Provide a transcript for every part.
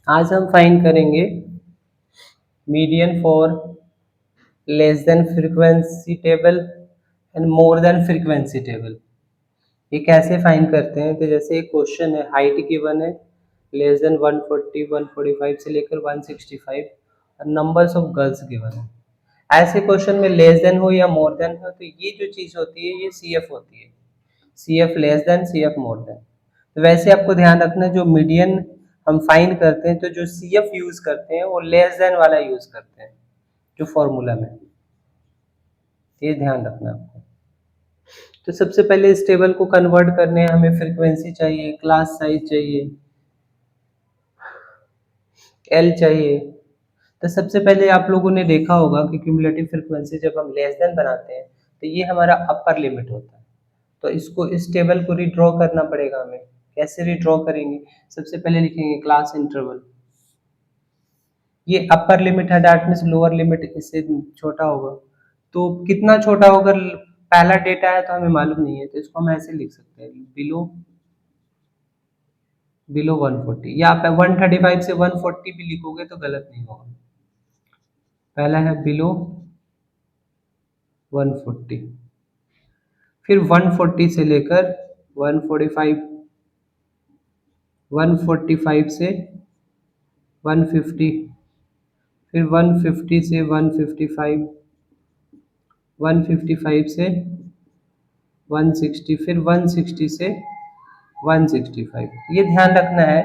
आज हम फाइंड करेंगे median for less than frequency table and more than frequency table. ये कैसे फाइंड करते हैं? तो जैसे एक क्वेश्चन है, हाइट गिवन है लेस देन 140 145 से लेकर 165 और नंबर्स ऑफ गर्ल्स गिवन है। ऐसे क्वेश्चन में लेस देन हो या मोर देन हो तो ये जो चीज होती है ये सी एफ होती है, C F less than C F more than. तो वैसे आपको ध्यान रखना, जो मीडियन हम फाइंड करते हैं तो जो सी एफ यूज करते हैं वो लेस देन वाला यूज करते हैं जो फॉर्मूला में, ये ध्यान रखना आपको। तो सबसे पहले इस टेबल को कन्वर्ट करने हमें फ्रीक्वेंसी चाहिए, क्लास साइज चाहिए, एल चाहिए। तो सबसे पहले आप लोगों ने देखा होगा कि क्यूमुलेटिव फ्रीक्वेंसी जब हम लेस देन बनाते हैं तो ये हमारा अपर लिमिट होता है। तो इसको, इस टेबल को रिड्रॉ करना पड़ेगा हमें। कैसे रिड्रॉ करेंगे? सबसे पहले लिखेंगे क्लास इंटरवल। ये अपर लिमिट है, दैट मीन्स लोअर लिमिट इससे छोटा होगा। तो कितना छोटा होगा? पहला डेटा है तो हमें मालूम नहीं है, तो इसको हम ऐसे लिख सकते हैं, बिलो बिलो 140, या आप 135 से 140 भी लिखोगे तो गलत नहीं होगा। पहला है बिलो 140, फिर 140 से लेकर 145, 145 से 150, फिर 150 से 155, 155 से 160, फिर 160 से 165। ये ध्यान रखना है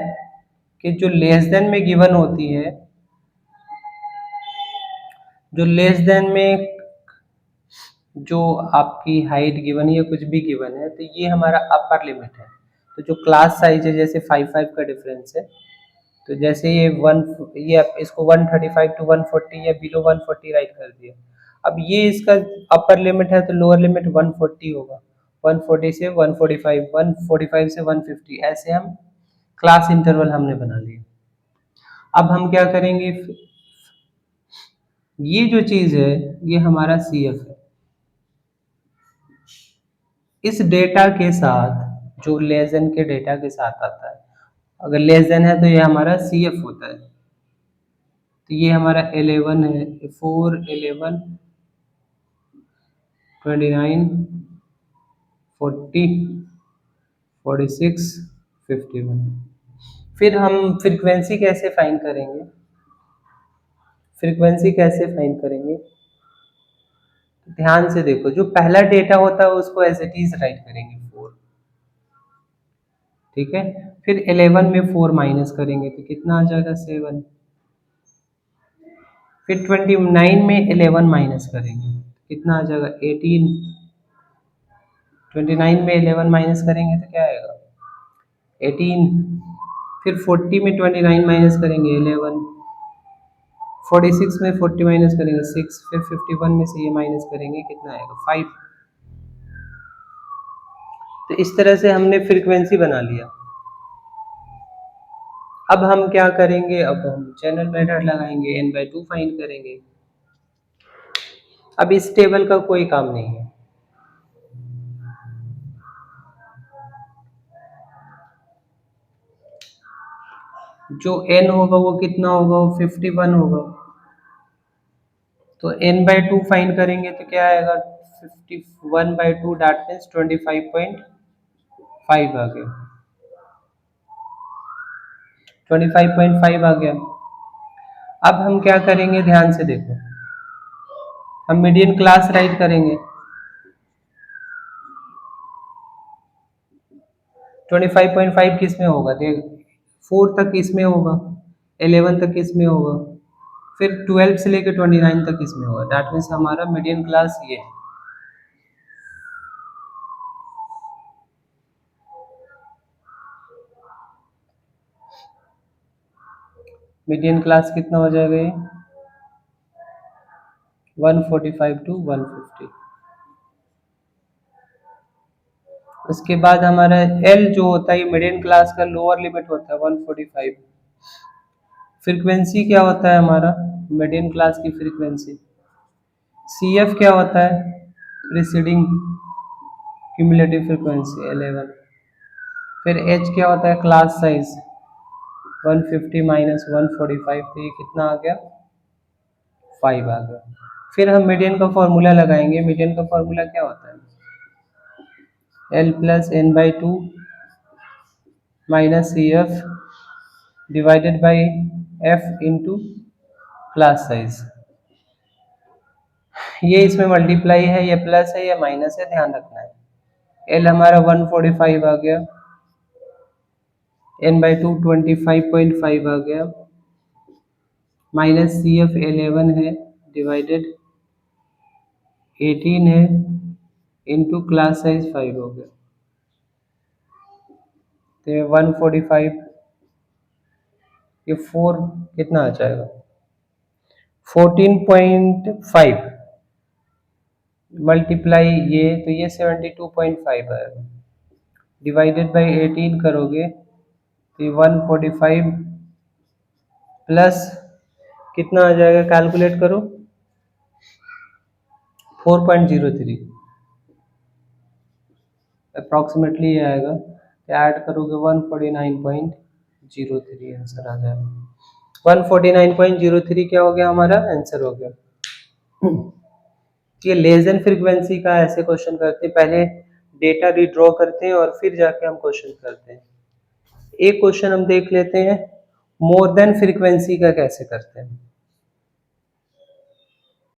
कि जो लेस देन में गिवन होती है, जो लेस देन में जो आपकी हाइट गिवन है या कुछ भी गिवन है तो ये हमारा अपर लिमिट है। तो जो क्लास साइज है, जैसे 5 का डिफरेंस है, तो जैसे ये आप इसको 135 टू 140 या बिलो 140 राइट कर दिया। अब ये इसका अपर लिमिट है तो लोअर लिमिट 140 होगा। 140 से 145, 145 से 150, ऐसे हम क्लास इंटरवल हमने बना लिया। अब हम क्या करेंगे? ये जो चीज है ये हमारा सी एफ है। इस डेटा के साथ, जो लेस देन के डेटा के साथ आता है, अगर लेस देन है तो ये हमारा सी एफ होता है। तो ये हमारा 11 है, 4, 11, 29, 40, 46, 51। फिर हम फ्रीक्वेंसी कैसे फाइंड करेंगे? फ्रीक्वेंसी कैसे फाइंड करेंगे? ध्यान से देखो, जो पहला डेटा होता है उसको एज इट इज राइट करेंगे 4, ठीक है। फिर 11 में 4 माइनस करेंगे तो कितना आ जाएगा? 7। फिर 29 में 11 माइनस करेंगे कितना आ जाएगा? 18। 29 में 11 माइनस करेंगे तो क्या आएगा? 18। फिर 40 में 29 माइनस करेंगे 11। 46 में 40 माइनस करेंगे 6। फिर 51 में से ये माइनस करेंगे कितना आएगा? 5। तो इस तरह से हमने फ्रीक्वेंसी बना लिया। अब हम क्या करेंगे? अब हम चैनल मेथड लगाएंगे, n/2 फाइंड करेंगे। अब इस टेबल का कोई काम नहीं है। जो n होगा वो कितना होगा? वो 51 होगा। तो n/2 फाइंड करेंगे तो क्या आएगा? 51/2, दैट मीन्स 25.5 आ गया। 25.5 आ गया। अब हम क्या करेंगे? ध्यान से देखो, हम मीडियन क्लास राइट करेंगे। 25.5 किस में होगा? देख, 4 तक इसमें होगा, 11 तक इसमें होगा, फिर 12 से लेकर 29 तक इसमें होगा। दैट मीन्स हमारा मीडियन क्लास ये है। मीडियन क्लास कितना हो जाएगा? ये 145 टू 150। उसके बाद हमारा एल जो होता है, ये मीडियन क्लास का लोअर लिमिट होता है 145। फ्रीक्वेंसी क्या होता है हमारा मीडियन क्लास की फ्रीक्वेंसी? सी एफ क्या होता है? Preceding cumulative frequency 11। फिर एच क्या होता है? Class size. 150 माइनस 145, तो ये कितना आ गया, 5 आ गया। फिर हम मीडियन का फॉर्मूला लगाएंगे। मीडियन का फॉर्मूला क्या होता है, L plus N by two minus C F divided by F into class size. ये इसमें मल्टीप्लाई है, ये प्लस है, ये माइनस है, ध्यान रखना है। एल हमारा 145 आ गया, एन बाई टू 25.5 आ गया, माइनस सी एफ 11 है डिवाइडेड 18 है इंटू क्लास साइज 5 हो गया। तो ये 145, ये 4 कितना आ जाएगा, 14.5 मल्टीप्लाई ये, तो ये 72.5 आएगा, डिवाइडेड बाई 18 करोगे तो ये 145 प्लस कितना आ जाएगा, कैलकुलेट करो, 4.03 अप्रॉक्सीमेटली ये आएगा। तो ऐड करोगे 149.03 आंसर आ जाएगा। 149.03 क्या हो गया, हमारा आंसर हो गया। ये लेस देन फ्रीक्वेंसी का ऐसे क्वेश्चन करते हैं, पहले डेटा रिड्रॉ करते हैं और फिर जाके हम क्वेश्चन करते हैं। एक क्वेश्चन हम देख लेते हैं, मोर देन फ्रीक्वेंसी का कैसे करते हैं।